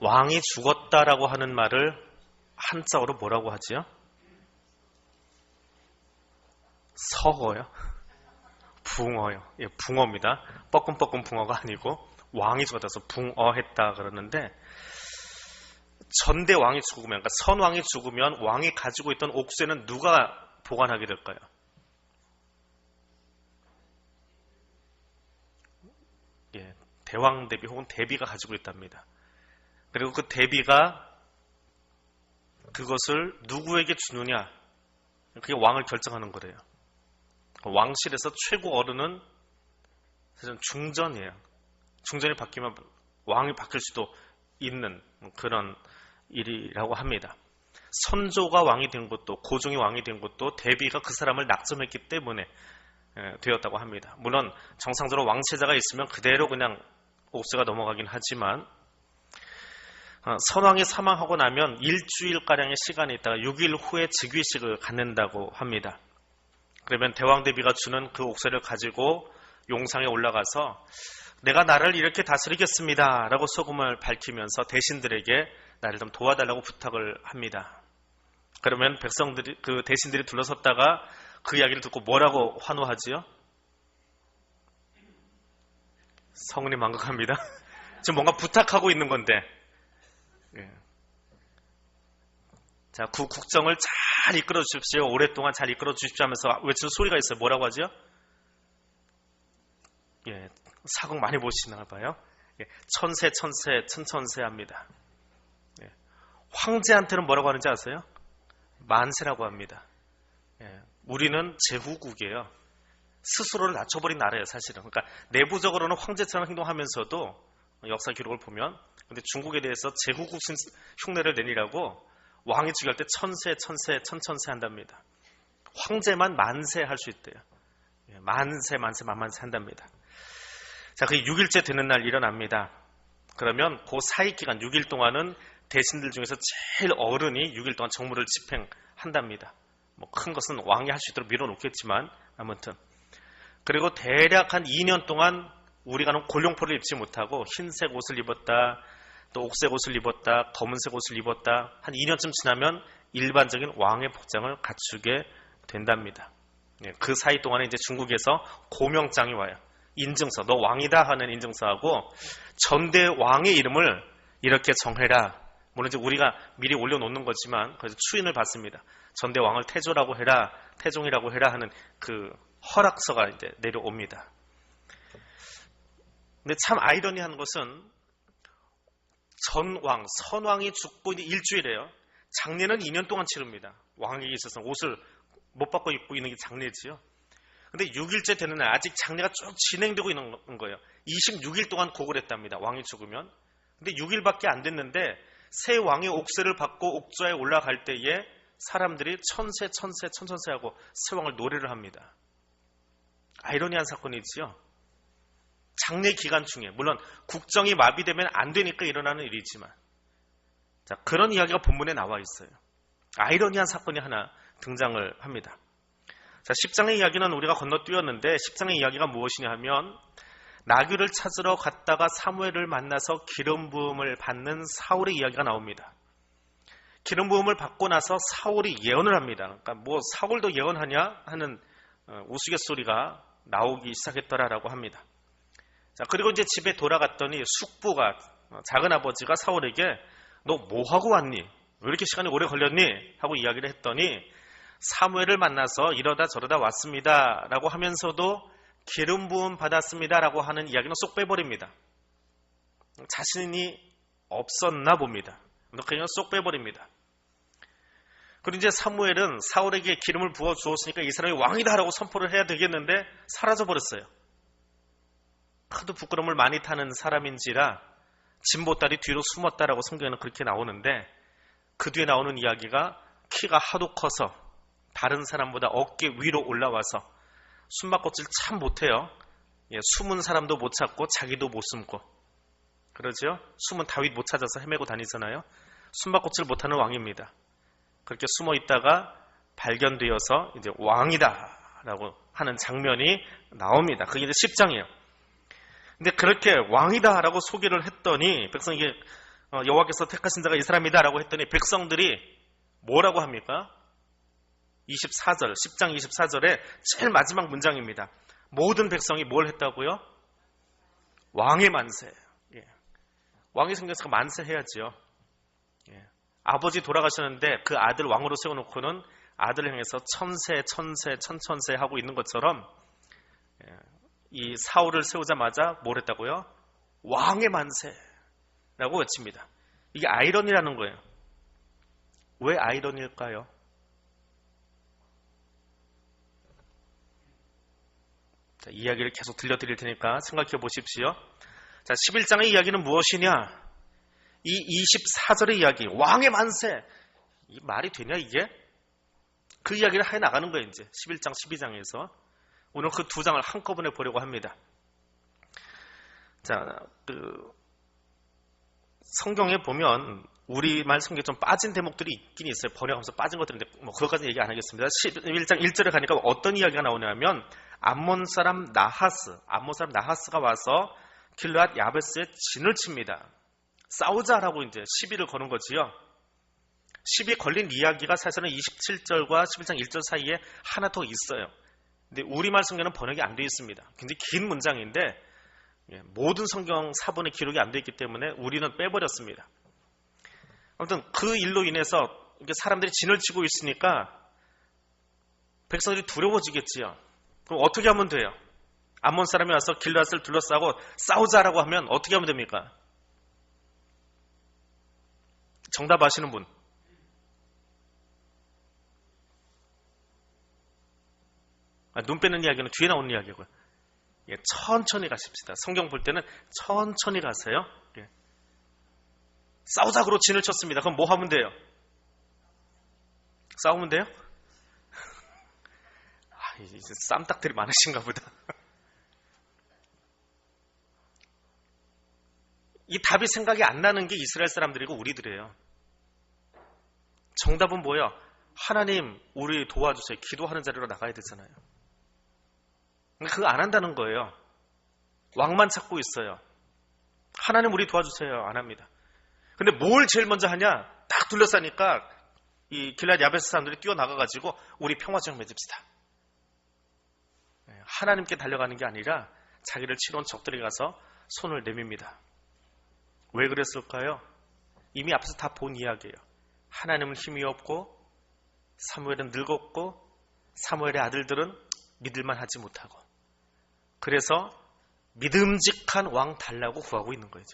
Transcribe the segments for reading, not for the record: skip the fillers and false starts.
왕이 죽었다라고 하는 말을 한자어로 뭐라고 하지요? 서어요? 붕어요. 예, 붕어입니다. 뻐끔뻐끔 붕어가 아니고 왕이 죽었다서 붕어했다 그러는데, 전대 왕이 죽으면, 그러니까 선왕이 죽으면 왕이 가지고 있던 옥쇠는 누가 보관하게 될까요? 예, 대왕 대비 혹은 대비가 가지고 있답니다. 그리고 그 대비가 그것을 누구에게 주느냐, 그게 왕을 결정하는 거래요. 왕실에서 최고 어른은 사실은 중전이에요. 중전이 바뀌면 왕이 바뀔 수도 있는 그런 일이라고 합니다. 선조가 왕이 된 것도, 고종이 왕이 된 것도 대비가 그 사람을 낙점했기 때문에 되었다고 합니다. 물론 정상적으로 왕체자가 있으면 그대로 그냥 옥쇠가 넘어가긴 하지만, 선왕이 사망하고 나면 일주일가량의 시간이 있다가 6일 후에 즉위식을 갖는다고 합니다. 그러면 대왕 대비가 주는 그 옥쇠를 가지고 용상에 올라가서 내가 나를 이렇게 다스리겠습니다 라고 소금을 밝히면서 대신들에게 나를 좀 도와달라고 부탁을 합니다. 그러면 백성들이, 그 대신들이 둘러섰다가 그 이야기를 듣고 뭐라고 환호하지요? 성은이 망각합니다. 지금 뭔가 부탁하고 있는 건데, 예. 자, 국정을 잘 이끌어 주십시오. 오랫동안 잘 이끌어 주십시오 하면서 외치는 소리가 있어요. 뭐라고 하죠? 예, 사극 많이 보시나 봐요. 예, 천세, 천세, 천천세 합니다. 예, 황제한테는 뭐라고 하는지 아세요? 만세라고 합니다. 예, 우리는 제후국이에요. 스스로를 낮춰버린 나라예요, 사실은. 그러니까 내부적으로는 황제처럼 행동하면서도 역사 기록을 보면, 근데 중국에 대해서 제후국 흉내를 내리라고 왕이 즉위할 때 천세, 천세, 천천세 한답니다. 황제만 만세 할 수 있대요. 예, 만세, 만세, 만만세 한답니다. 자, 그게 6일째 되는 날 일어납니다. 그러면 그 사이 기간 6일 동안은 대신들 중에서 제일 어른이 6일 동안 정무를 집행한답니다. 뭐 큰 것은 왕이 할 수 있도록 밀어놓겠지만 아무튼. 그리고 대략 한 2년 동안 우리가 골룡포를 입지 못하고 흰색 옷을 입었다, 또 옥색 옷을 입었다, 검은색 옷을 입었다, 한 2년쯤 지나면 일반적인 왕의 복장을 갖추게 된답니다. 그 사이 동안에 이제 중국에서 고명장이 와요. 인증서, 너 왕이다 하는 인증서하고 전대 왕의 이름을 이렇게 정해라. 물론 이제 우리가 미리 올려놓는 거지만 그래서 추인을 받습니다. 전대 왕을 태조라고 해라, 태종이라고 해라 하는 그 허락서가 이제 내려옵니다. 근데 참 아이러니한 것은 전왕, 선왕이 죽고 이제 일주일이에요. 장례는 2년 동안 치릅니다. 왕에게 있어서 옷을 못 바꿔 입고 있는 게 장례지요. 근데 6일째 되는 날 아직 장례가 쭉 진행되고 있는 거예요. 26일 동안 곡을 했답니다. 왕이 죽으면. 근데 6일밖에 안 됐는데 새 왕의 옥쇠를 받고 옥좌에 올라갈 때에 사람들이 천세, 천세, 천천세 하고 새 왕을 노래를 합니다. 아이러니한 사건이지요. 장례 기간 중에, 물론 국정이 마비되면 안 되니까 일어나는 일이지만, 자, 그런 이야기가 본문에 나와 있어요. 아이러니한 사건이 하나 등장을 합니다. 자, 10장의 이야기는 우리가 건너뛰었는데 10장의 이야기가 무엇이냐 하면 나귀를 찾으러 갔다가 사무엘을 만나서 기름 부음을 받는 사울의 이야기가 나옵니다. 기름 부음을 받고 나서 사울이 예언을 합니다. 그러니까 뭐 사울도 예언하냐 하는 우스갯소리가 나오기 시작했더라라고 합니다. 자, 그리고 이제 집에 돌아갔더니 숙부가, 작은 아버지가 사울에게 너 뭐 하고 왔니? 왜 이렇게 시간이 오래 걸렸니? 하고 이야기를 했더니 사무엘을 만나서 이러다 저러다 왔습니다 라고 하면서도 기름 부음 받았습니다 라고 하는 이야기는 쏙 빼버립니다. 자신이 없었나 봅니다. 그냥 쏙 빼버립니다. 그리고 이제 사무엘은 사울에게 기름을 부어 주었으니까 이 사람이 왕이다 라고 선포를 해야 되겠는데 사라져버렸어요. 하도 부끄러움을 많이 타는 사람인지라 진보다리 뒤로 숨었다라고 성경에는 그렇게 나오는데, 그 뒤에 나오는 이야기가 키가 하도 커서 다른 사람보다 어깨 위로 올라와서 숨바꼭질 참 못해요. 예, 숨은 사람도 못 찾고 자기도 못 숨고 그러죠. 숨은 다윗 못 찾아서 헤매고 다니잖아요. 숨바꼭질 못하는 왕입니다. 그렇게 숨어 있다가 발견되어서 이제 왕이다라고 하는 장면이 나옵니다. 그게 이제 10장이에요. 근데 그렇게 왕이다라고 소개를 했더니 백성에게 여호와께서 택하신 자가 이 사람이다라고 했더니 백성들이 뭐라고 합니까? 24절, 10장 24절에 제일 마지막 문장입니다. 모든 백성이 뭘 했다고요? 왕의 만세. 예. 왕이 생겨서 만세해야지요. 예. 아버지 돌아가셨는데 그 아들 왕으로 세워놓고는 아들을 향해서 천세, 천세, 천천세 하고 있는 것처럼 이 사울을 세우자마자 뭘 했다고요? 왕의 만세라고 외칩니다. 이게 아이러니라는 거예요. 왜 아이러니일까요? 자, 이야기를 계속 들려드릴 테니까 생각해 보십시오. 자, 11장의 이야기는 무엇이냐? 이 24절의 이야기, 왕의 만세. 이 말이 되냐, 이게? 그 이야기를 해 나가는 거예요, 이제. 11장, 12장에서. 오늘 그 두 장을 한꺼번에 보려고 합니다. 자, 성경에 보면 우리말 성경에 좀 빠진 대목들이 있긴 있어요. 번역하면서 빠진 것들인데 그것까지는 얘기 안 하겠습니다. 11장 1절에 가니까 어떤 이야기가 나오냐면 암몬 사람 나하스가 와서 길르앗 야베스에 진을 칩니다. 싸우자라고 이제 시비를 거는 거지요. 시비 걸린 이야기가 사실은 27절과 11장 1절 사이에 하나 더 있어요. 근데 우리말 성경은 번역이 안 되어 있습니다. 굉장히 긴 문장인데 모든 성경 사본에 기록이 안 되어 있기 때문에 우리는 빼버렸습니다. 아무튼 그 일로 인해서 사람들이 진을 치고 있으니까 백성들이 두려워지겠지요. 그럼 어떻게 하면 돼요? 암몬 사람이 와서 길르앗을 둘러싸고 싸우자라고 하면 어떻게 하면 됩니까? 정답 아시는 분? 눈 빼는 이야기는 뒤에 나오는 이야기고요. 천천히 가십시다. 성경 볼 때는 천천히 가세요. 싸우자고 진을 쳤습니다. 그럼 뭐 하면 돼요? 싸우면 돼요? 이제 쌈딱들이 많으신가 보다. 이 답이 생각이 안 나는 게 이스라엘 사람들이고 우리들이에요. 정답은 뭐예요? 하나님 우리 도와주세요. 기도하는 자리로 나가야 되잖아요. 그거 안 한다는 거예요. 왕만 찾고 있어요. 하나님 우리 도와주세요. 안 합니다. 근데 뭘 제일 먼저 하냐? 딱 둘러싸니까 이 길르앗 야베스 사람들이 뛰어나가가지고 우리 평화적 맺읍시다. 하나님께 달려가는 게 아니라 자기를 치러온 적들이 가서 손을 내밉니다. 왜 그랬을까요? 이미 앞에서 다 본 이야기예요. 하나님은 힘이 없고 사무엘은 늙었고 사무엘의 아들들은 믿을만 하지 못하고 그래서 믿음직한 왕 달라고 구하고 있는 거예요.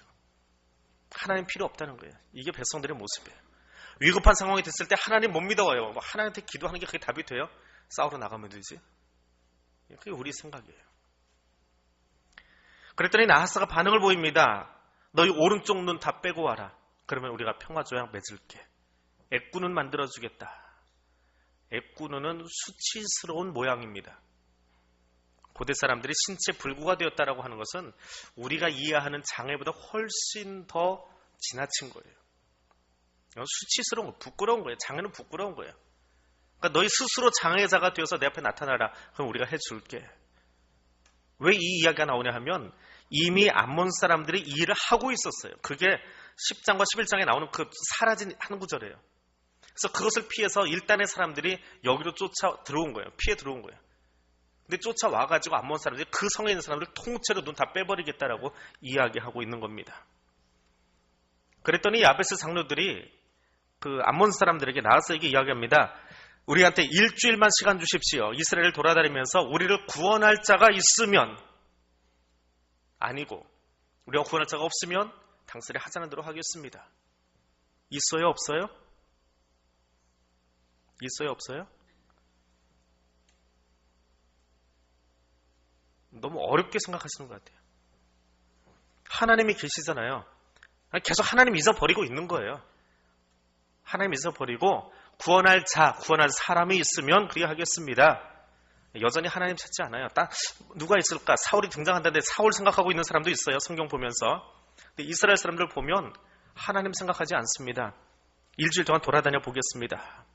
하나님 필요 없다는 거예요. 이게 백성들의 모습이에요. 위급한 상황이 됐을 때 하나님 못 믿어요. 하나님한테 기도하는 게 그게 답이 돼요? 싸우러 나가면 되지. 그게 우리 생각이에요. 그랬더니 나하스가 반응을 보입니다. 너희 오른쪽 눈 다 빼고 와라. 그러면 우리가 평화조약 맺을게. 애꾸는 만들어주겠다. 애꾸는 수치스러운 모양입니다. 고대 사람들이 신체 불구가 되었다라고 하는 것은 우리가 이해하는 장애보다 훨씬 더 지나친 거예요. 수치스러운 거, 부끄러운 거예요. 장애는 부끄러운 거예요. 그러니까 너희 스스로 장애자가 되어서 내 앞에 나타나라. 그럼 우리가 해줄게. 왜 이 이야기가 나오냐 하면 이미 암몬 사람들이 이 일을 하고 있었어요. 그게 10장과 11장에 나오는 그 사라진 한 구절이에요. 그래서 그것을 피해서 일단의 사람들이 여기로 쫓아 들어온 거예요. 피해 들어온 거예요. 근데 쫓아와가지고 암몬 사람들이 그 성에 있는 사람들 통째로 눈 다 빼버리겠다라고 이야기하고 있는 겁니다. 그랬더니 야베스 장로들이 그 암몬 사람들에게 나와서 이게 이야기합니다. 우리한테 일주일만 시간 주십시오. 이스라엘을 돌아다니면서 우리를 구원할 자가 있으면 아니고 우리가 구원할 자가 없으면 당신이 하자는 대로 하겠습니다. 있어요? 없어요? 있어요? 없어요? 너무 어렵게 생각하시는 것 같아요. 하나님이 계시잖아요. 계속 하나님 잊어버리고 있는 거예요. 하나님 잊어버리고 구원할 자, 구원할 사람이 있으면 그렇게 하겠습니다. 여전히 하나님 찾지 않아요. 누가 있을까? 사울이 등장한다는데 사울 생각하고 있는 사람도 있어요. 성경 보면서. 근데 이스라엘 사람들 보면 하나님 생각하지 않습니다. 일주일 동안 돌아다녀 보겠습니다.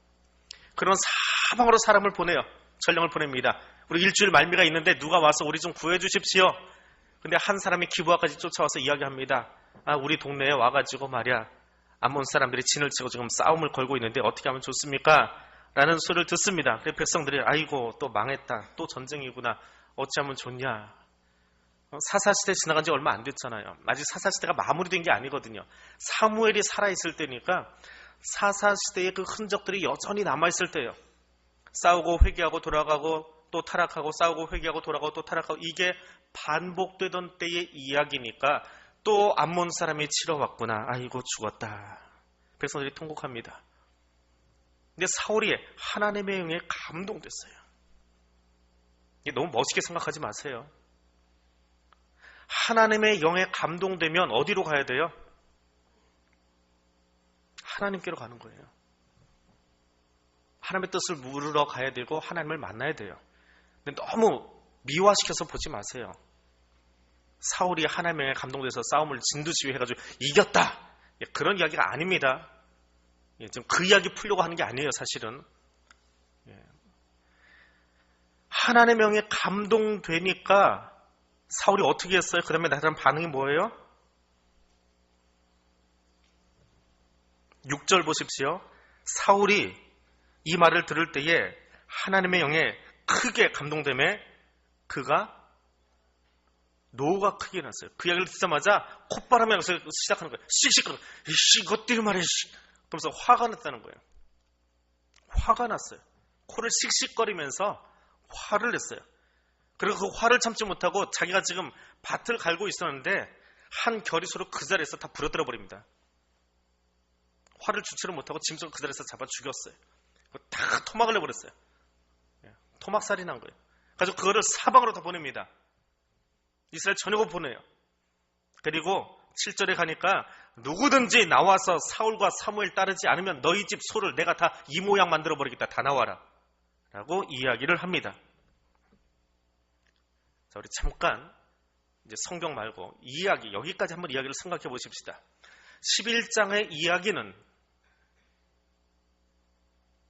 그런 사방으로 사람을 보내요. 전령을 보냅니다. 우리 일주일 말미가 있는데 누가 와서 우리 좀 구해 주십시오. 근데 한 사람이 기부하까지 쫓아와서 이야기합니다. 우리 동네에 와가지고 말이야, 암몬 사람들이 진을 치고 지금 싸움을 걸고 있는데 어떻게 하면 좋습니까? 라는 소리를 듣습니다. 그래서 백성들이 아이고 또 망했다, 또 전쟁이구나, 어찌하면 좋냐. 사사시대 지나간 지 얼마 안 됐잖아요. 아직 사사시대가 마무리된 게 아니거든요. 사무엘이 살아있을 때니까 사사시대의 그 흔적들이 여전히 남아있을 때예요. 싸우고 회개하고 돌아가고 또 타락하고, 싸우고 회개하고 돌아가고 또 타락하고, 이게 반복되던 때의 이야기니까 또 암몬 사람이 치러 왔구나, 아이고 죽었다. 백성들이 통곡합니다. 근데 사울이 하나님의 영에 감동됐어요. 이게 너무 멋있게 생각하지 마세요. 하나님의 영에 감동되면 어디로 가야 돼요? 하나님께로 가는 거예요. 하나님의 뜻을 물으러 가야 되고 하나님을 만나야 돼요. 근데 너무 미화시켜서 보지 마세요. 사울이 하나님의 영에 감동돼서 싸움을 진두지휘해가지고 이겼다, 그런 이야기가 아닙니다. 지금 그 이야기 풀려고 하는 게 아니에요, 사실은. 하나님의 영에 감동되니까 사울이 어떻게 했어요? 그 다음에 나타난 반응이 뭐예요? 6절 보십시오. 사울이 이 말을 들을 때에 하나님의 영에 크게 감동되매 그가 노가 크게 났어요. 그 이야기를 듣자마자 콧바람이 나서 시작하는 거예요. 씩씩, 이것들이 말이야, 그러면서 화가 났다는 거예요. 화가 났어요. 코를 씩씩거리면서 화를 냈어요. 그리고 그 화를 참지 못하고 자기가 지금 밭을 갈고 있었는데 한 겨리소로 그 자리에서 다 부러뜨려 버립니다. 화를 주체를 못하고 짐승을 그 자리에서 잡아 죽였어요. 다 토막을 내버렸어요. 토막살이 난 거예요. 그래서 그거를 사방으로 다 보냅니다. 이스라엘 전역을 보내요. 그리고 7절에 가니까 누구든지 나와서 사울과 사무엘 따르지 않으면 너희 집 소를 내가 다 이 모양 만들어 버리겠다, 다 나와라 라고 이야기를 합니다. 자, 우리 잠깐 이제 성경 말고 이 이야기, 여기까지 한번 이야기를 생각해 보십시다. 11장의 이야기는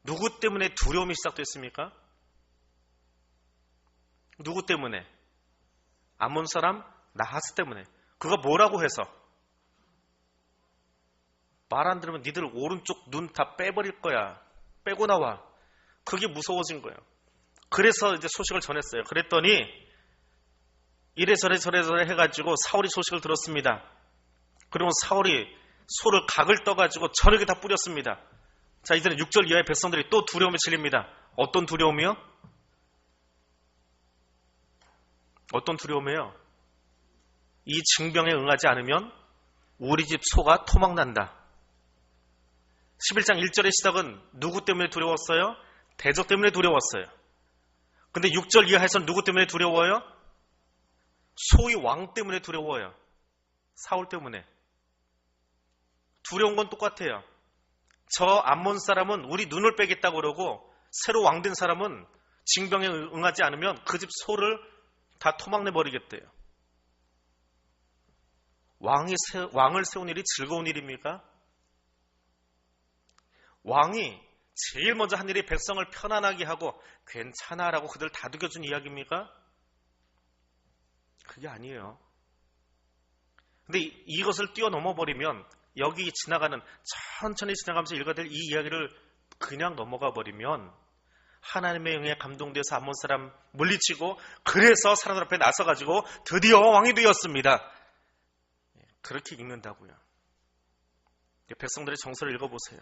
누구 때문에 두려움이 시작됐습니까? 누구 때문에? 암몬 사람 나하스 때문에. 그가 뭐라고 해서? 말 안 들으면 니들 오른쪽 눈 다 빼버릴 거야, 빼고 나와. 그게 무서워진 거예요. 그래서 이제 소식을 전했어요. 그랬더니 이래저래 저래저래 해가지고 사울이 소식을 들었습니다. 그리고 사울이 소를 각을 떠가지고 저녁에 다 뿌렸습니다. 자, 이제는 6절 이하의 백성들이 또 두려움에 질립니다. 어떤 두려움이요? 어떤 두려움이에요? 이 징병에 응하지 않으면 우리 집 소가 토막난다. 11장 1절의 시작은 누구 때문에 두려웠어요? 대적 때문에 두려웠어요. 근데 6절 이하에서는 누구 때문에 두려워요? 소위 왕 때문에 두려워요. 사울 때문에. 두려운 건 똑같아요. 저 암몬 사람은 우리 눈을 빼겠다고 그러고 새로 왕된 사람은 징병에 응하지 않으면 그 집 소를 다 토막내버리겠대요. 왕을 세운 일이 즐거운 일입니까? 왕이 제일 먼저 한 일이 백성을 편안하게 하고 괜찮아라고 그들 다독여준 이야기입니까? 그게 아니에요. 근데 이것을 뛰어넘어버리면 여기 지나가는, 천천히 지나가면서 읽어야 될 이 이야기를 그냥 넘어가 버리면 하나님의 영에 감동돼서 암몬 사람 물리치고 그래서 사람들 앞에 나서가지고 드디어 왕이 되었습니다. 그렇게 읽는다고요. 백성들의 정서를 읽어보세요.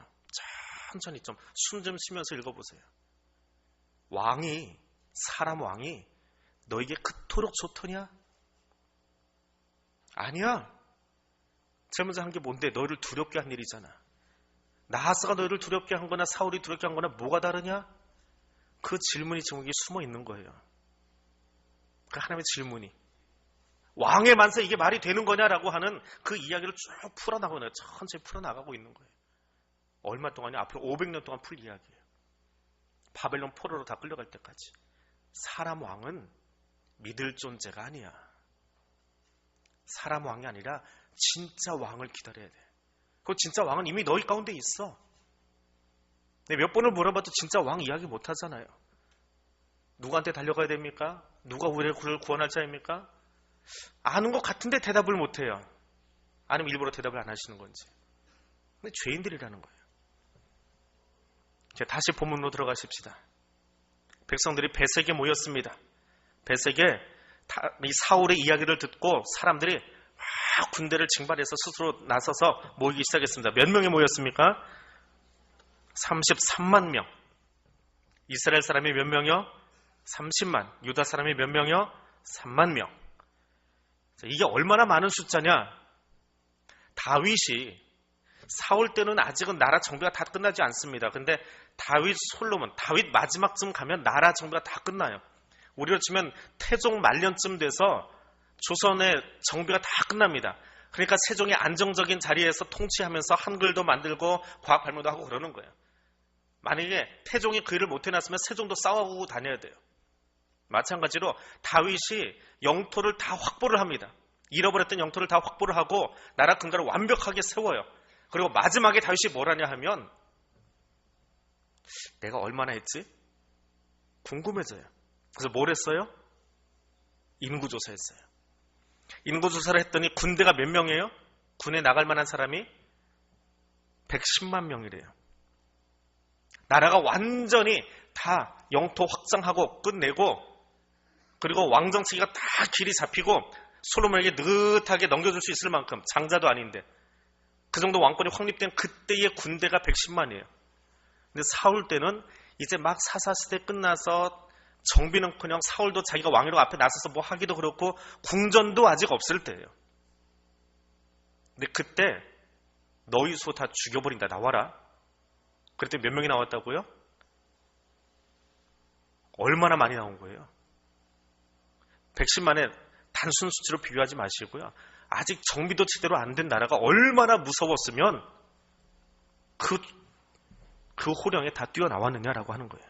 천천히 좀 숨 좀 쉬면서 읽어보세요. 왕이, 사람 왕이 너에게 그토록 좋더냐? 아니야. 제일 먼저 한 게 뭔데? 너희를 두렵게 한 일이잖아. 나하스가 너희를 두렵게 한 거나 사울이 두렵게 한 거나 뭐가 다르냐? 그 질문이 지금 여기 숨어 있는 거예요. 그 하나님의 질문이. 왕의 만세 이게 말이 되는 거냐라고 하는 그 이야기를 쭉 풀어나가고, 천천히 풀어나가고 있는 거예요. 얼마 동안이? 앞으로 500년 동안 풀 이야기예요. 바벨론 포로로 다 끌려갈 때까지. 사람 왕은 믿을 존재가 아니야. 사람 왕이 아니라 진짜 왕을 기다려야 돼. 그 진짜 왕은 이미 너희 가운데 있어. 몇 번을 물어봐도 진짜 왕 이야기 못 하잖아요. 누구한테 달려가야 됩니까? 누가 우리를 구원할 자입니까? 아는 것 같은데 대답을 못 해요. 아니면 일부러 대답을 안 하시는 건지. 근데 죄인들이라는 거예요. 다시 본문으로 들어가십시다. 백성들이 벳에게 모였습니다. 벳에게 이 사울의 이야기를 듣고 사람들이 막 군대를 징발해서 스스로 나서서 모이기 시작했습니다. 몇 명이 모였습니까? 33만 명. 이스라엘 사람이 몇 명이요? 30만. 유다 사람이 몇 명이요? 3만 명. 이게 얼마나 많은 숫자냐? 다윗이 사울 때는 아직은 나라 정비가 다 끝나지 않습니다. 근데 다윗, 솔로몬, 다윗 마지막쯤 가면 나라 정비가 다 끝나요. 우리로 치면 태종 말년쯤 돼서 조선의 정비가 다 끝납니다. 그러니까 세종이 안정적인 자리에서 통치하면서 한글도 만들고 과학 발명도 하고 그러는 거예요. 만약에 태종이 그 일을 못 해놨으면 세종도 싸우고 다녀야 돼요. 마찬가지로 다윗이 영토를 다 확보를 합니다. 잃어버렸던 영토를 다 확보를 하고 나라 근간을 완벽하게 세워요. 그리고 마지막에 다윗이 뭘 하냐 하면 내가 얼마나 했지? 궁금해져요. 그래서 뭘 했어요? 인구조사했어요. 인구조사를 했더니 군대가 몇 명이에요? 군에 나갈 만한 사람이 110만 명이래요. 나라가 완전히 다 영토 확장하고 끝내고 그리고 왕정치기가 다 길이 잡히고 솔로몬에게 느긋하게 넘겨줄 수 있을 만큼 장자도 아닌데 그 정도 왕권이 확립된 그때의 군대가 110만이에요. 근데 사울 때는 이제 막 사사시대 끝나서 정비는커녕 사울도 자기가 왕이라고 앞에 나서서 뭐 하기도 그렇고 궁전도 아직 없을 때예요. 근데 그때 너희 소 다 죽여버린다. 나와라. 그랬더니 몇 명이 나왔다고요? 얼마나 많이 나온 거예요? 110만에 단순 수치로 비교하지 마시고요. 아직 정비도 제대로 안 된 나라가 얼마나 무서웠으면 그 호령에 다 뛰어나왔느냐라고 하는 거예요.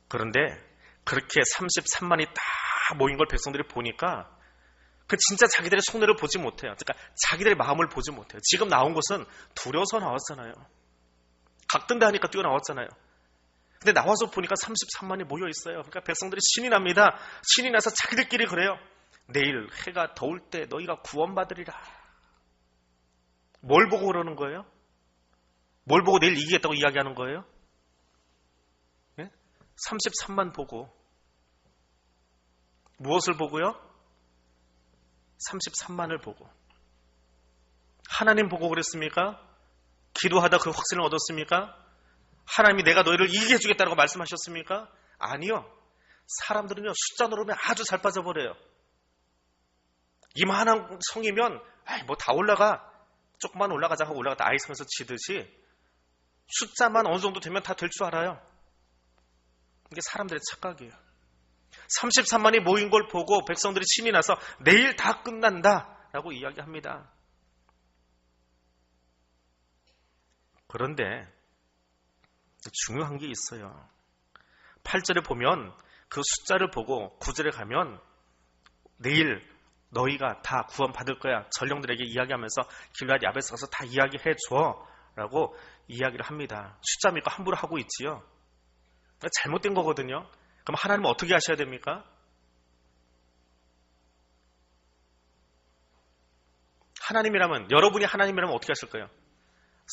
그런데 그렇게 33만이 다 모인 걸 백성들이 보니까 그 진짜 자기들의 속내를 보지 못해요. 그러니까 자기들의 마음을 보지 못해요. 지금 나온 것은 두려워서 나왔잖아요. 각든다 하니까 뛰어나왔잖아요. 근데 나와서 보니까 33만이 모여 있어요. 그러니까 백성들이 신이 납니다. 신이 나서 자기들끼리 그래요. 내일 해가 더울 때 너희가 구원받으리라. 뭘 보고 그러는 거예요? 뭘 보고 내일 이기겠다고 이야기하는 거예요? 33만 보고. 무엇을 보고요? 33만을 보고. 하나님 보고 그랬습니까? 기도하다 그 확신을 얻었습니까? 하나님이 내가 너희를 이기게 해주겠다고 말씀하셨습니까? 아니요. 사람들은요, 숫자 누르면 아주 잘 빠져버려요. 이만한 성이면, 뭐 다 올라가. 조금만 올라가자 하고 올라갔다 아이스면서 지듯이 숫자만 어느 정도 되면 다 될 줄 알아요. 이게 사람들의 착각이에요. 33만이 모인 걸 보고 백성들이 신이 나서 내일 다 끝난다 라고 이야기합니다. 그런데 중요한 게 있어요. 8절에 보면 그 숫자를 보고 9절에 가면 내일 너희가 다 구원 받을 거야. 전령들에게 이야기하면서 길앗 야베스 가서 다 이야기해 줘 라고 이야기를 합니다. 숫자 믿고 함부로 하고 있지요. 잘못된 거거든요. 그럼 하나님은 어떻게 하셔야 됩니까? 하나님이라면, 여러분이 하나님이라면 어떻게 하실 거예요?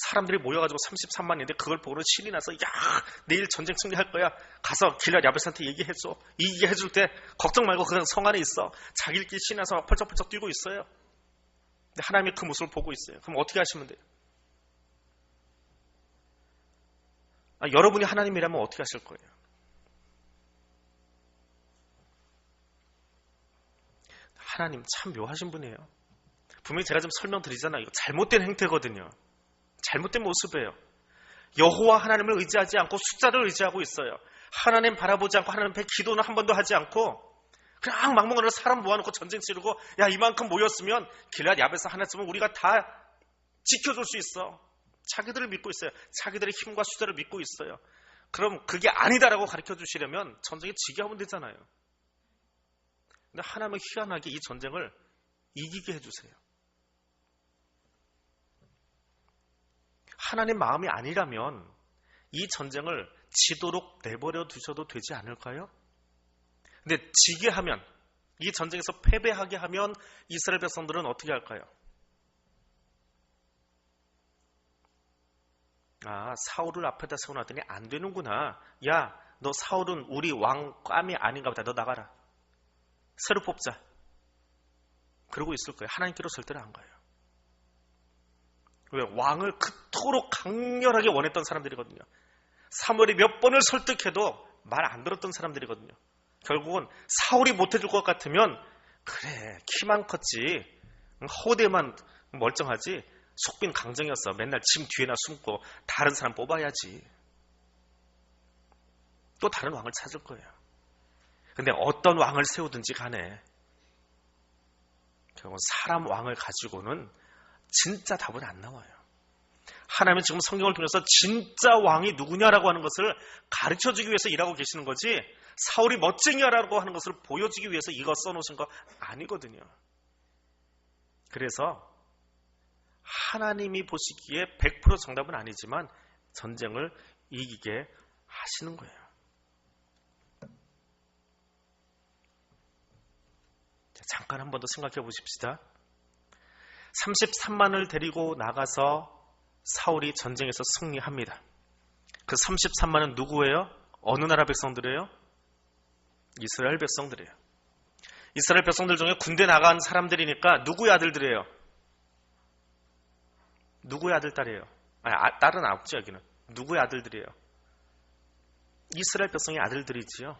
사람들이 모여가지고 33만인데 그걸 보고는 신이 나서 내일 전쟁 승리할 거야. 가서 길앗 야베스한테 얘기해줘. 이기게 해줄 때 걱정 말고 그냥 성 안에 있어. 자기들끼리 신이 나서 펄쩍펄쩍 뛰고 있어요. 근데 하나님이 그 모습을 보고 있어요. 그럼 어떻게 하시면 돼요? 여러분이 하나님이라면 어떻게 하실 거예요? 하나님 참 묘하신 분이에요. 분명히 제가 좀 설명드리잖아요. 이거 잘못된 행태거든요. 잘못된 모습이에요. 여호와 하나님을 의지하지 않고 숫자를 의지하고 있어요. 하나님 바라보지 않고 하나님 앞에 기도는 한 번도 하지 않고 그냥 막무가내로 사람 모아놓고 전쟁 치르고 야 이만큼 모였으면 길앗 야베스 하나쯤은 우리가 다 지켜줄 수 있어. 자기들을 믿고 있어요. 자기들의 힘과 숫자를 믿고 있어요. 그럼 그게 아니다라고 가르쳐 주시려면 전쟁에 지게 하면 되잖아요. 근데 하나님은 희한하게 이 전쟁을 이기게 해주세요. 하나님 마음이 아니라면 이 전쟁을 지도록 내버려 두셔도 되지 않을까요? 근데 지게 하면 이 전쟁에서 패배하게 하면 이스라엘 백성들은 어떻게 할까요? 사울을 앞에다 세워놨더니 안 되는구나. 야, 너 사울은 우리 왕감이 아닌가 보다. 너 나가라. 새로 뽑자. 그러고 있을 거예요. 하나님께로 절대로 안 가요. 왜? 왕을 그토록 강렬하게 원했던 사람들이거든요. 사무엘이 몇 번을 설득해도 말 안 들었던 사람들이거든요. 결국은 사울이 못해줄 것 같으면 그래, 키만 컸지, 허대만 멀쩡하지, 속빈 강정이었어. 맨날 짐 뒤에나 숨고 다른 사람 뽑아야지. 또 다른 왕을 찾을 거예요. 근데 어떤 왕을 세우든지 간에 결국 사람 왕을 가지고는 진짜 답은 안 나와요. 하나님은 지금 성경을 통해서 진짜 왕이 누구냐라고 하는 것을 가르쳐주기 위해서 일하고 계시는 거지, 사울이 멋쟁이야라고 하는 것을 보여주기 위해서 이거 써놓으신 거 아니거든요. 그래서 하나님이 보시기에 100% 정답은 아니지만 전쟁을 이기게 하시는 거예요. 잠깐 한 번 더 생각해 보십시다. 33만을 데리고 나가서 사울이 전쟁에서 승리합니다. 그 33만은 누구예요? 어느 나라 백성들이에요? 이스라엘 백성들이에요. 이스라엘 백성들 중에 군대 나간 사람들이니까 누구의 아들들이에요? 누구의 아들, 딸이에요? 딸은 없죠, 여기는. 누구의 아들들이에요? 이스라엘 백성의 아들들이지요.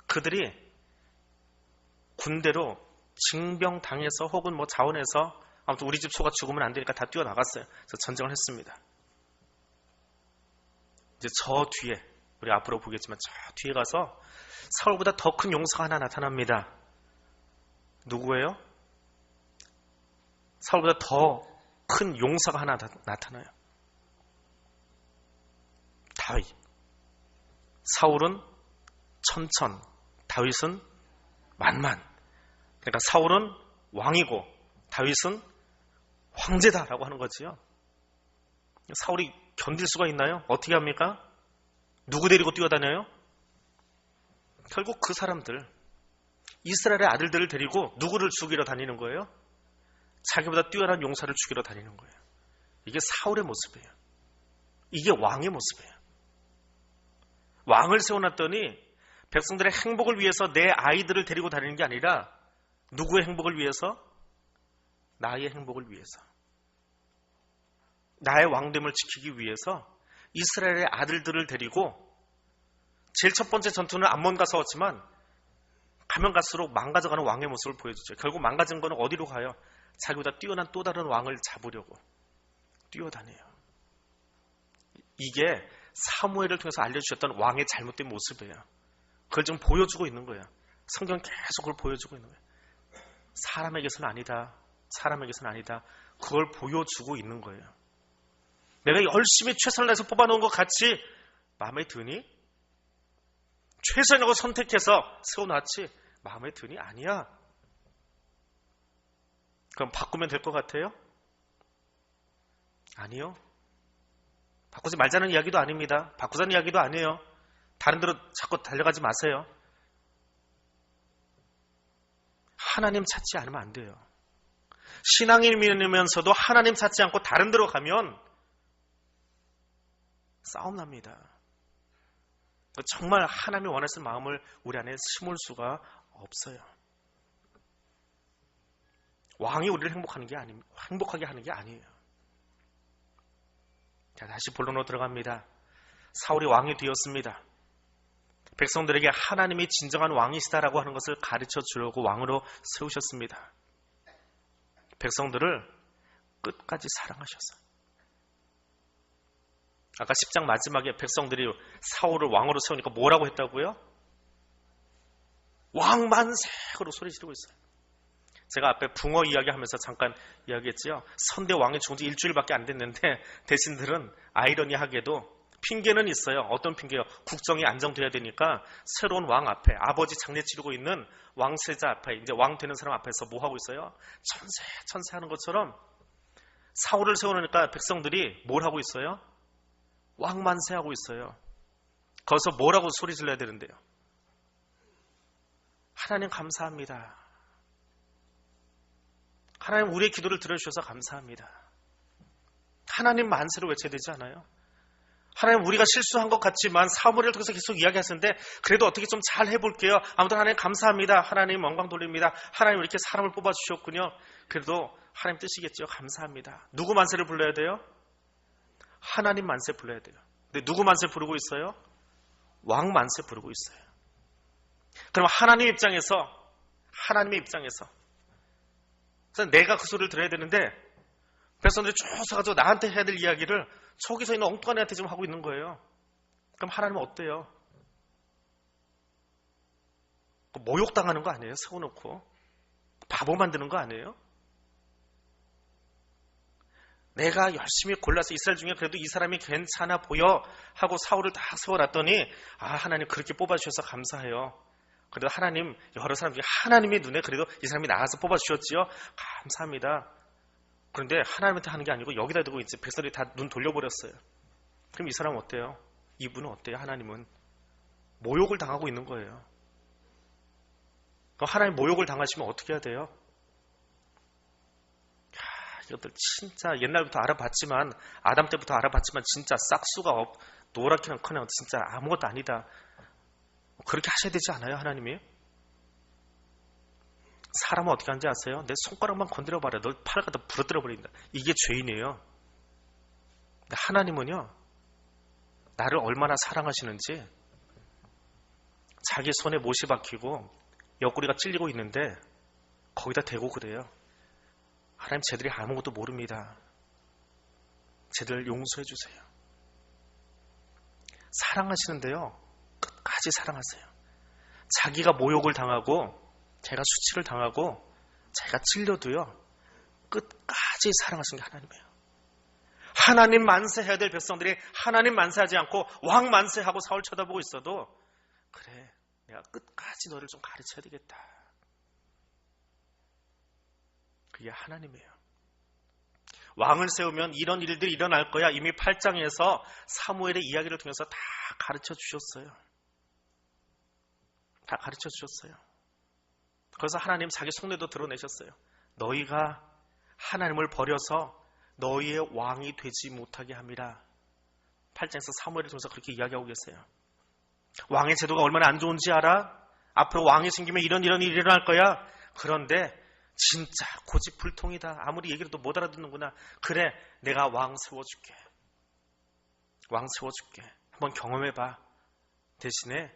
그들이 군대로 징병당해서 혹은 자원해서 아무튼 우리 집 소가 죽으면 안 되니까 다 뛰어나갔어요. 그래서 전쟁을 했습니다. 이제 저 뒤에, 우리 앞으로 보겠지만 저 뒤에 가서 사울보다 더 큰 용사가 하나 나타납니다. 누구예요? 사울보다 더 큰 용사가 하나 나타나요. 다윗. 사울은 천천, 다윗은 만만. 그러니까 사울은 왕이고 다윗은 황제다라고 하는 거지요. 사울이 견딜 수가 있나요? 어떻게 합니까? 누구 데리고 뛰어다녀요? 결국 그 사람들, 이스라엘의 아들들을 데리고 누구를 죽이러 다니는 거예요? 자기보다 뛰어난 용사를 죽이러 다니는 거예요. 이게 사울의 모습이에요. 이게 왕의 모습이에요. 왕을 세워놨더니 백성들의 행복을 위해서 내 아이들을 데리고 다니는 게 아니라 누구의 행복을 위해서? 나의 행복을 위해서. 나의 왕됨을 지키기 위해서 이스라엘의 아들들을 데리고 제일 첫 번째 전투는 암몬과 싸웠지만 가면 갈수록 망가져가는 왕의 모습을 보여주죠. 결국 망가진 거는 어디로 가요? 자기보다 뛰어난 또 다른 왕을 잡으려고 뛰어다녀요. 이게 사무엘을 통해서 알려주셨던 왕의 잘못된 모습이에요. 그걸 지금 보여주고 있는 거예요. 성경 계속 그걸 보여주고 있는 거예요. 사람에게서는 아니다. 사람에게서는 아니다. 그걸 보여주고 있는 거예요. 내가 열심히 최선을 다해서 뽑아놓은 것 같이 마음에 드니? 최선이라고 선택해서 세워놨지 마음에 드니? 아니야. 그럼 바꾸면 될 것 같아요? 아니요. 바꾸지 말자는 이야기도 아닙니다. 바꾸자는 이야기도 아니에요. 다른 데로 자꾸 달려가지 마세요. 하나님 찾지 않으면 안 돼요. 신앙을 믿으면서도 하나님 찾지 않고 다른 데로 가면 싸움 납니다. 정말 하나님이 원하시는 마음을 우리 안에 심을 수가 없어요. 왕이 우리를 행복하게 하는 게 아니에요. 자, 다시 본론으로 들어갑니다. 사울이 왕이 되었습니다. 백성들에게 하나님이 진정한 왕이시다라고 하는 것을 가르쳐 주려고 왕으로 세우셨습니다. 백성들을 끝까지 사랑하셨어요. 아까 10장 마지막에 백성들이 사울을 왕으로 세우니까 뭐라고 했다고요? 왕만세로 소리 지르고 있어요. 제가 앞에 붕어 이야기하면서 잠깐 이야기했지요. 선대 왕이 죽은 지 일주일밖에 안 됐는데 대신들은 아이러니하게도 핑계는 있어요. 어떤 핑계요? 국정이 안정돼야 되니까 새로운 왕 앞에, 아버지 장례 치르고 있는 왕세자 앞에, 이제 왕 되는 사람 앞에서 뭐 하고 있어요? 천세 하는 것처럼 사울을 세워놓으니까 백성들이 뭘 하고 있어요? 왕만세 하고 있어요. 거기서 뭐라고 소리 질러야 되는데요? 하나님 감사합니다. 하나님 우리의 기도를 들어주셔서 감사합니다. 하나님 만세로 외쳐야 되지 않아요? 하나님 우리가 실수한 것 같지만 사무엘을 통해서 계속 이야기하시는데 그래도 어떻게 좀 잘 해볼게요. 아무튼 하나님 감사합니다. 하나님 영광 돌립니다. 하나님 이렇게 사람을 뽑아주셨군요. 그래도 하나님 뜻이겠죠. 감사합니다. 누구 만세를 불러야 돼요? 하나님 만세 불러야 돼요. 근데 누구 만세 부르고 있어요? 왕 만세 부르고 있어요. 그럼 하나님의 입장에서 그래서 내가 그 소리를 들어야 되는데 백성들이 쭉 서가지고 나한테 해야 될 이야기를 저기서 있는 엉뚱한 애한테 지금 하고 있는 거예요. 그럼 하나님은 어때요? 모욕당하는 거 아니에요? 세워놓고 바보 만드는 거 아니에요? 내가 열심히 골라서 이스라엘 중에 그래도 이 사람이 괜찮아 보여 하고 사울을 다 세워놨더니 하나님 그렇게 뽑아주셔서 감사해요. 그래도 하나님 여러 사람 중에 하나님의 눈에 그래도 이 사람이 나가서 뽑아주셨지요. 감사합니다. 그런데 하나님한테 하는 게 아니고 여기다 두고 이제 백성들이 다 눈 돌려버렸어요. 그럼 이 사람은 어때요? 이분은 어때요? 하나님은 모욕을 당하고 있는 거예요. 그럼 하나님 모욕을 당하시면 어떻게 해야 돼요? 이것들 진짜 옛날부터 알아봤지만 아담 때부터 알아봤지만 진짜 싹수가 노랗게는커녕 진짜 아무것도 아니다. 그렇게 하셔야 되지 않아요? 하나님이? 사람은 어떻게 하는지 아세요? 내 손가락만 건드려봐라. 너 팔을 갖다 부러뜨려 버린다. 이게 죄인이에요. 근데 하나님은요, 나를 얼마나 사랑하시는지 자기 손에 못이 박히고 옆구리가 찔리고 있는데 거기다 대고 그래요. 하나님 쟤들이 아무것도 모릅니다. 쟤들 용서해 주세요. 사랑하시는데요, 끝까지 사랑하세요. 자기가 모욕을 당하고 제가 수치를 당하고 제가 찔려도요 끝까지 사랑하시는 게 하나님이에요. 하나님 만세해야 될 백성들이 하나님 만세하지 않고 왕 만세하고 사울 쳐다보고 있어도 그래 내가 끝까지 너를 좀 가르쳐야 되겠다. 그게 하나님이에요. 왕을 세우면 이런 일들이 일어날 거야. 이미 8장에서 사무엘의 이야기를 통해서 다 가르쳐 주셨어요. 다 가르쳐 주셨어요. 그래서 하나님 자기 속내도 드러내셨어요. 너희가 하나님을 버려서 너희의 왕이 되지 못하게 함이라. 8장에서 사무엘을 통해서 그렇게 이야기하고 계세요. 왕의 제도가 얼마나 안 좋은지 알아? 앞으로 왕이 생기면 이런 일이 일어날 거야. 그런데 진짜 고집불통이다. 아무리 얘기를 또 못 알아듣는구나. 그래 내가 왕 세워줄게. 왕 세워줄게. 한번 경험해봐. 대신에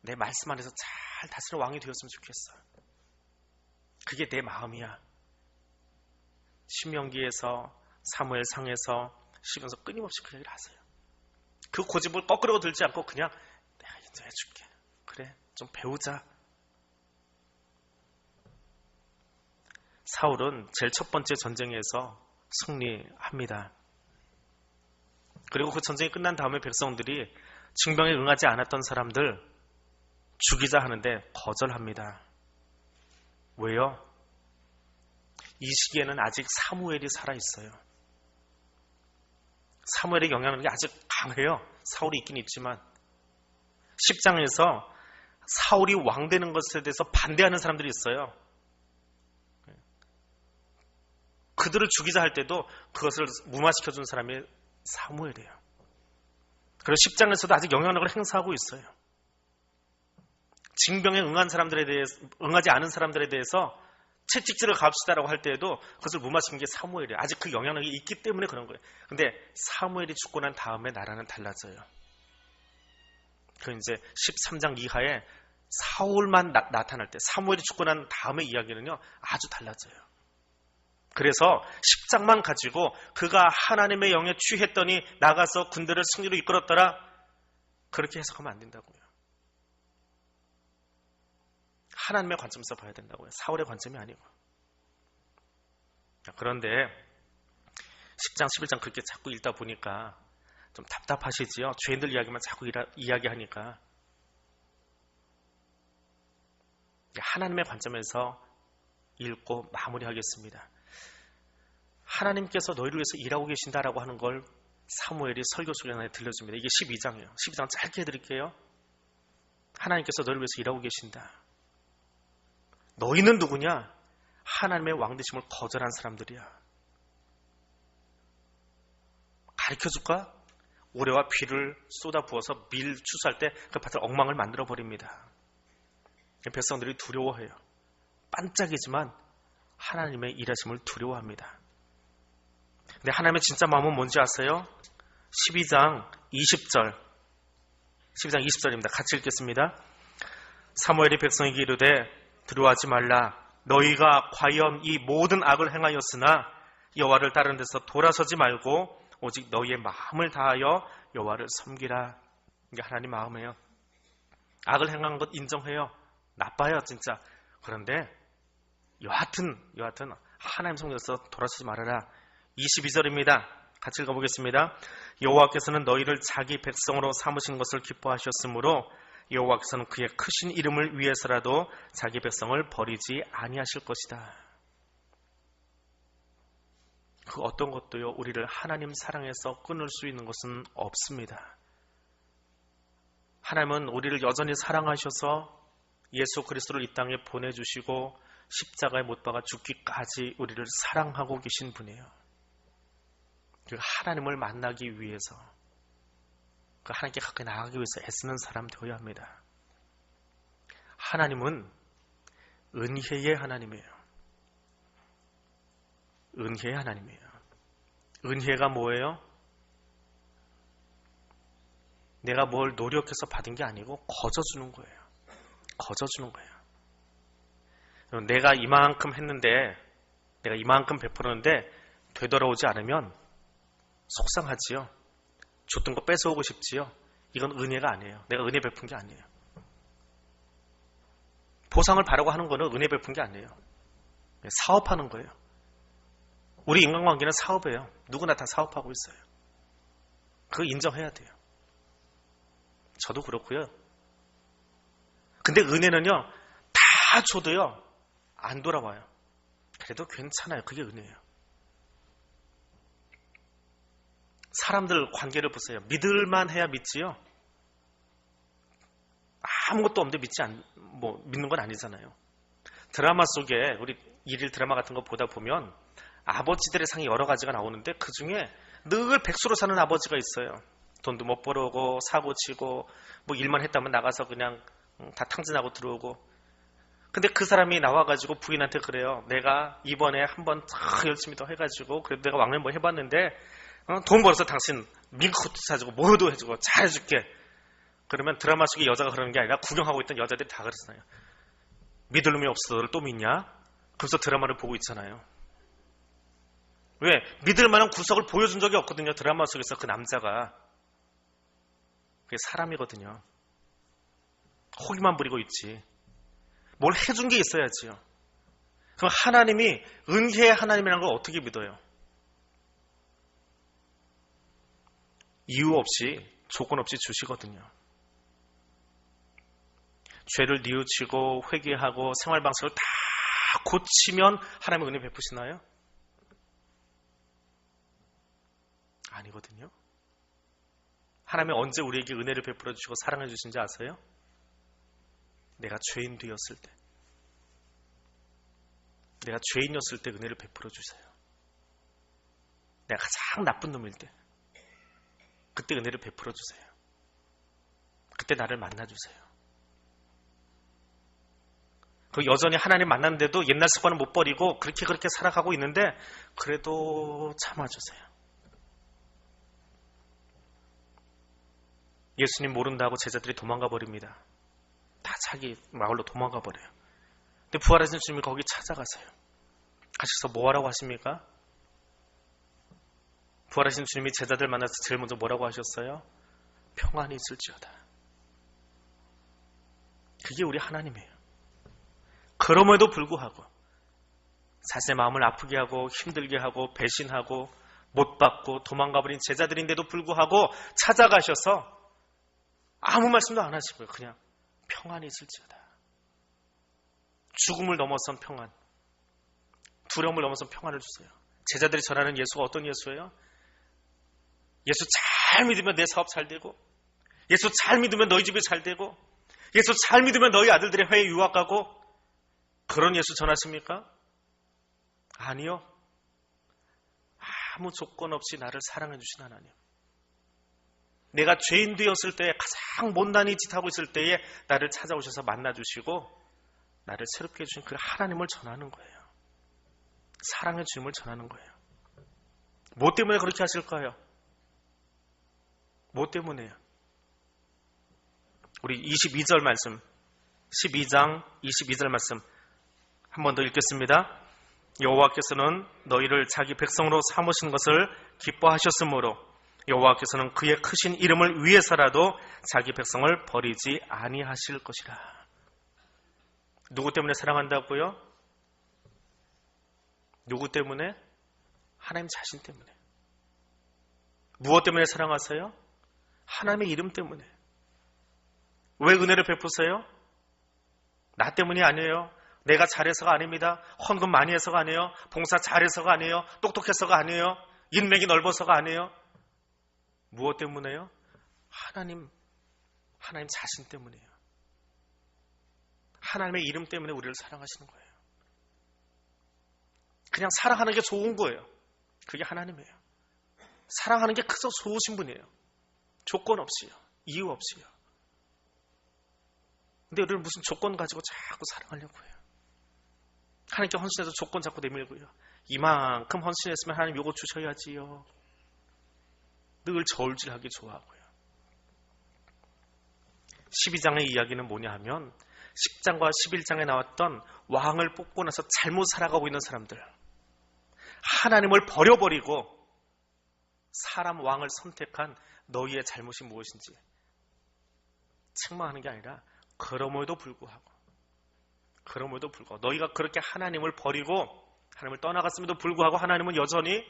내 말씀 안에서 잘 다스리는 왕이 되었으면 좋겠어. 그게 내 마음이야. 신명기에서 사무엘상에서 시면서 끊임없이 그 얘기를 하세요. 그 고집을 거꾸로 들지 않고 그냥 내가 인정해줄게. 그래 좀 배우자. 사울은 제일 첫 번째 전쟁에서 승리합니다. 그리고 그 전쟁이 끝난 다음에 백성들이 징병에 응하지 않았던 사람들 죽이자 하는데 거절합니다. 왜요? 이 시기에는 아직 사무엘이 살아있어요. 사무엘의 영향력이 아직 강해요. 사울이 있긴 있지만 10장에서 사울이 왕 되는 것에 대해서 반대하는 사람들이 있어요. 그들을 죽이자 할 때도 그것을 무마시켜준 사람이 사무엘이에요. 그리고 10장에서도 아직 영향력을 행사하고 있어요. 징병에 응하지 않은 사람들에 대해서 채찍질을 갑시다라고 할 때에도 그것을 무마시킨 게 사무엘이에요. 아직 그 영향력이 있기 때문에 그런 거예요. 근데 사무엘이 죽고 난 다음에 나라는 달라져요. 그 이제 13장 이하에 사울만 나타날 때, 사무엘이 죽고 난 다음의 이야기는요 아주 달라져요. 그래서 10장만 가지고 그가 하나님의 영에 취했더니 나가서 군대를 승리로 이끌었더라, 그렇게 해석하면 안 된다고요. 하나님의 관점에서 봐야 된다고요. 사울의 관점이 아니고. 그런데 10장, 11장 그렇게 자꾸 읽다 보니까 좀 답답하시지요. 죄인들 이야기만 자꾸 이야기하니까. 하나님의 관점에서 읽고 마무리하겠습니다. 하나님께서 너희를 위해서 일하고 계신다라고 하는 걸 사무엘이 설교 속에 들려줍니다. 이게 12장이에요. 12장 짧게 해드릴게요. 하나님께서 너희를 위해서 일하고 계신다. 너희는 누구냐? 하나님의 왕되심을 거절한 사람들이야. 가르쳐줄까? 오래와 비를 쏟아 부어서 밀 추수할 때 그 밭을 엉망을 만들어 버립니다. 백성들이 두려워해요. 반짝이지만 하나님의 일하심을 두려워합니다. 근데 하나님의 진짜 마음은 뭔지 아세요? 12장 20절입니다. 같이 읽겠습니다. 사무엘이 백성에게 이르되 두려워하지 말라. 너희가 과연 이 모든 악을 행하였으나 여호와를 따르는 데서 돌아서지 말고 오직 너희의 마음을 다하여 여호와를 섬기라. 이게 하나님 마음이에요. 악을 행한 것 인정해요. 나빠요 진짜. 그런데 여하튼 하나님 성경에서 돌아서지 말아라. 22절입니다. 같이 읽어보겠습니다. 여호와께서는 너희를 자기 백성으로 삼으신 것을 기뻐하셨으므로 여호와께서는 그의 크신 이름을 위해서라도 자기 백성을 버리지 아니하실 것이다. 그 어떤 것도요 우리를 하나님 사랑에서 끊을 수 있는 것은 없습니다. 하나님은 우리를 여전히 사랑하셔서 예수 그리스도를 이 땅에 보내주시고 십자가에 못 박아 죽기까지 우리를 사랑하고 계신 분이에요. 그 하나님을 만나기 위해서, 그 하나님께 가까이 나가기 위해서 애쓰는 사람 되어야 합니다. 하나님은 은혜의 하나님이에요. 은혜의 하나님이에요. 은혜가 뭐예요? 내가 뭘 노력해서 받은 게 아니고 거저주는 거예요. 거저주는 거예요. 내가 이만큼 했는데, 내가 이만큼 베풀었는데 되돌아오지 않으면 속상하지요. 줬던 거 뺏어오고 싶지요. 이건 은혜가 아니에요. 내가 은혜 베푼 게 아니에요. 보상을 바라고 하는 거는 은혜 베푼 게 아니에요. 사업하는 거예요. 우리 인간관계는 사업이에요. 누구나 다 사업하고 있어요. 그거 인정해야 돼요. 저도 그렇고요. 근데 은혜는요, 다 줘도요, 안 돌아와요. 그래도 괜찮아요. 그게 은혜예요. 사람들 관계를 보세요. 믿을만 해야 믿지요. 아무것도 없는데 믿는 건 아니잖아요. 드라마 속에 우리 일일 드라마 같은 거 보다 보면 아버지들의 상이 여러 가지가 나오는데 그 중에 늘 백수로 사는 아버지가 있어요. 돈도 못 벌어오고 사고 치고 뭐 일만 했다면 나가서 그냥 다 탕진하고 들어오고. 근데 그 사람이 나와가지고 부인한테 그래요. 내가 이번에 한번 열심히 더 해가지고 그래도 내가 왕래 뭐 해봤는데 돈 벌어서 당신 밍크도 사주고 뭐도 해주고 잘해줄게. 그러면 드라마 속에 여자가 그러는 게 아니라 구경하고 있던 여자들이 다 그랬어요. 믿을 놈이 없어 너를 또 믿냐? 그래서 드라마를 보고 있잖아요. 왜? 믿을 만한 구석을 보여준 적이 없거든요. 드라마 속에서 그 남자가. 그게 사람이거든요. 호기만 부리고 있지. 뭘 해준 게 있어야지요. 그럼 하나님이 은혜의 하나님이라는 걸 어떻게 믿어요? 이유 없이 조건 없이 주시거든요. 죄를 뉘우치고 회개하고 생활 방식을 다 고치면 하나님의 은혜 베푸시나요? 아니거든요. 하나님이 언제 우리에게 은혜를 베풀어 주시고 사랑해 주신지 아세요? 내가 죄인 되었을 때, 내가 죄인이었을 때 은혜를 베풀어 주세요. 내가 가장 나쁜 놈일 때 그때 은혜를 베풀어 주세요. 그때 나를 만나 주세요. 그 여전히 하나님 만났는데도 옛날 습관을 못 버리고 그렇게 살아가고 있는데 그래도 참아주세요. 예수님 모른다고 제자들이 도망가 버립니다. 다 자기 마을로 도망가 버려요. 근데 부활하신 주님이 거기 찾아가세요. 가셔서 뭐하라고 하십니까? 부활하신 주님이 제자들 만나서 제일 먼저 뭐라고 하셨어요? 평안이 있을지어다. 그게 우리 하나님이에요. 그럼에도 불구하고 자신의 마음을 아프게 하고 힘들게 하고 배신하고 못 받고 도망가버린 제자들인데도 불구하고 찾아가셔서 아무 말씀도 안 하시고요. 그냥 평안이 있을지어다. 죽음을 넘어선 평안, 두려움을 넘어선 평안을 주세요. 제자들이 전하는 예수가 어떤 예수예요? 예수 잘 믿으면 내 사업 잘 되고, 예수 잘 믿으면 너희 집이 잘 되고, 예수 잘 믿으면 너희 아들들의 해외 유학 가고, 그런 예수 전하십니까? 아니요. 아무 조건 없이 나를 사랑해 주신 하나님. 내가 죄인 되었을 때에 가장 못난이 짓하고 있을 때에 나를 찾아오셔서 만나주시고 나를 새롭게 해주신 그 하나님을 전하는 거예요. 사랑의 주님을 전하는 거예요. 뭐 때문에 그렇게 하실까요? 뭐 때문에요? 우리 22절 말씀, 12장 22절 말씀 한 번 더 읽겠습니다. 여호와께서는 너희를 자기 백성으로 삼으신 것을 기뻐하셨으므로 여호와께서는 그의 크신 이름을 위해서라도 자기 백성을 버리지 아니하실 것이라. 누구 때문에 사랑한다고요? 누구 때문에? 하나님 자신 때문에. 무엇 때문에 사랑하세요? 하나님의 이름 때문에. 왜 은혜를 베푸세요? 나 때문이 아니에요. 내가 잘해서가 아닙니다. 헌금 많이 해서가 아니에요. 봉사 잘해서가 아니에요. 똑똑해서가 아니에요. 인맥이 넓어서가 아니에요. 무엇 때문에요? 하나님 자신 때문이에요. 하나님의 이름 때문에 우리를 사랑하시는 거예요. 그냥 사랑하는 게 좋은 거예요. 그게 하나님이에요. 사랑하는 게 크서 좋으신 분이에요. 조건 없이요. 이유 없이요. 근데 우리는 무슨 조건 가지고 자꾸 사랑하려고 해요. 하나님께 헌신해서 조건 자꾸 내밀고요. 이만큼 헌신했으면 하나님 요거 주셔야지요. 늘 저울질하기 좋아하고요. 12장의 이야기는 뭐냐 하면 10장과 11장에 나왔던 왕을 뽑고 나서 잘못 살아가고 있는 사람들, 하나님을 버려버리고 사람 왕을 선택한 너희의 잘못이 무엇인지 책망하는 게 아니라 그럼에도 불구하고 너희가 그렇게 하나님을 버리고 하나님을 떠나갔음에도 불구하고 하나님은 여전히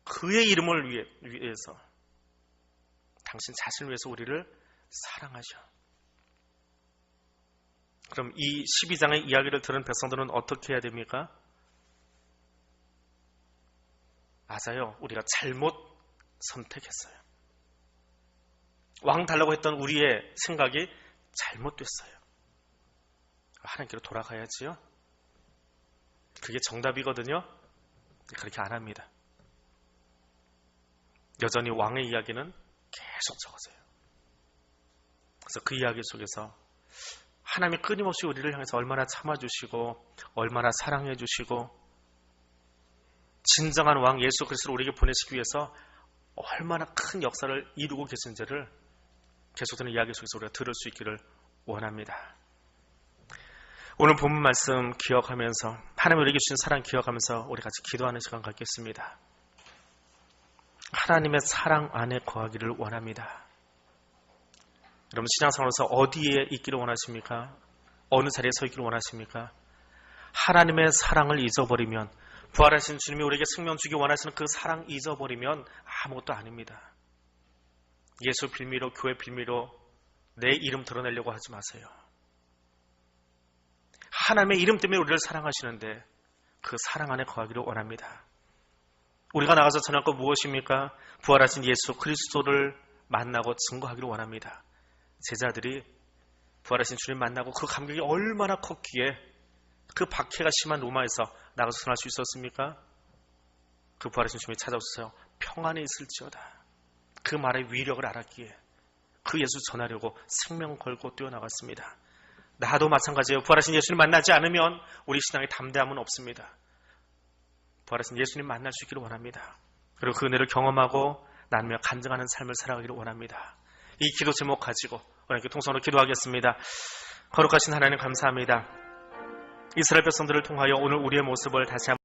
그의 이름을 위해서 당신 자신을 위해서 우리를 사랑하셔. 그럼 이 12장의 이야기를 들은 백성들은 어떻게 해야 됩니까? 맞아요. 우리가 잘못 선택했어요. 왕 달라고 했던 우리의 생각이 잘못됐어요. 하나님께로 돌아가야지요. 그게 정답이거든요. 그렇게 안 합니다. 여전히 왕의 이야기는 계속 적어져요. 그래서 그 이야기 속에서 하나님이 끊임없이 우리를 향해서 얼마나 참아주시고 얼마나 사랑해주시고 진정한 왕 예수 그리스도를 우리에게 보내시기 위해서 얼마나 큰 역사를 이루고 계신지를 계속되는 이야기 속에서 우리가 들을 수 있기를 원합니다. 오늘 본문 말씀 기억하면서 하나님 우리에게 주신 사랑 기억하면서 우리 같이 기도하는 시간 갖겠습니다. 하나님의 사랑 안에 거하기를 원합니다. 여러분 신앙생활로서 어디에 있기를 원하십니까? 어느 자리에 서 있기를 원하십니까? 하나님의 사랑을 잊어버리면 부활하신 주님이 우리에게 생명 주기 원하시는 그 사랑 잊어버리면 아무것도 아닙니다. 예수 빌미로 교회 빌미로 내 이름 드러내려고 하지 마세요. 하나님의 이름 때문에 우리를 사랑하시는데 그 사랑 안에 거하기를 원합니다. 우리가 나가서 전할 것 무엇입니까? 부활하신 예수 그리스도를 만나고 증거하기를 원합니다. 제자들이 부활하신 주님 만나고 그 감격이 얼마나 컸기에 그 박해가 심한 로마에서 나가서 전할 수 있었습니까? 그 부활하신 주님이 찾아오셔서 평안에 있을지어다. 그 말의 위력을 알았기에 그 예수 전하려고 생명 걸고 뛰어나갔습니다. 나도 마찬가지예요. 부활하신 예수님 만나지 않으면 우리 신앙의 담대함은 없습니다. 부활하신 예수님 만날 수 있기를 원합니다. 그리고 그 은혜를 경험하고 나누며 간증하는 삶을 살아가기를 원합니다. 이 기도 제목 가지고 하나님께 통성으로 기도하겠습니다. 거룩하신 하나님 감사합니다. 이스라엘 백성들을 통하여 오늘 우리의 모습을 다시 한번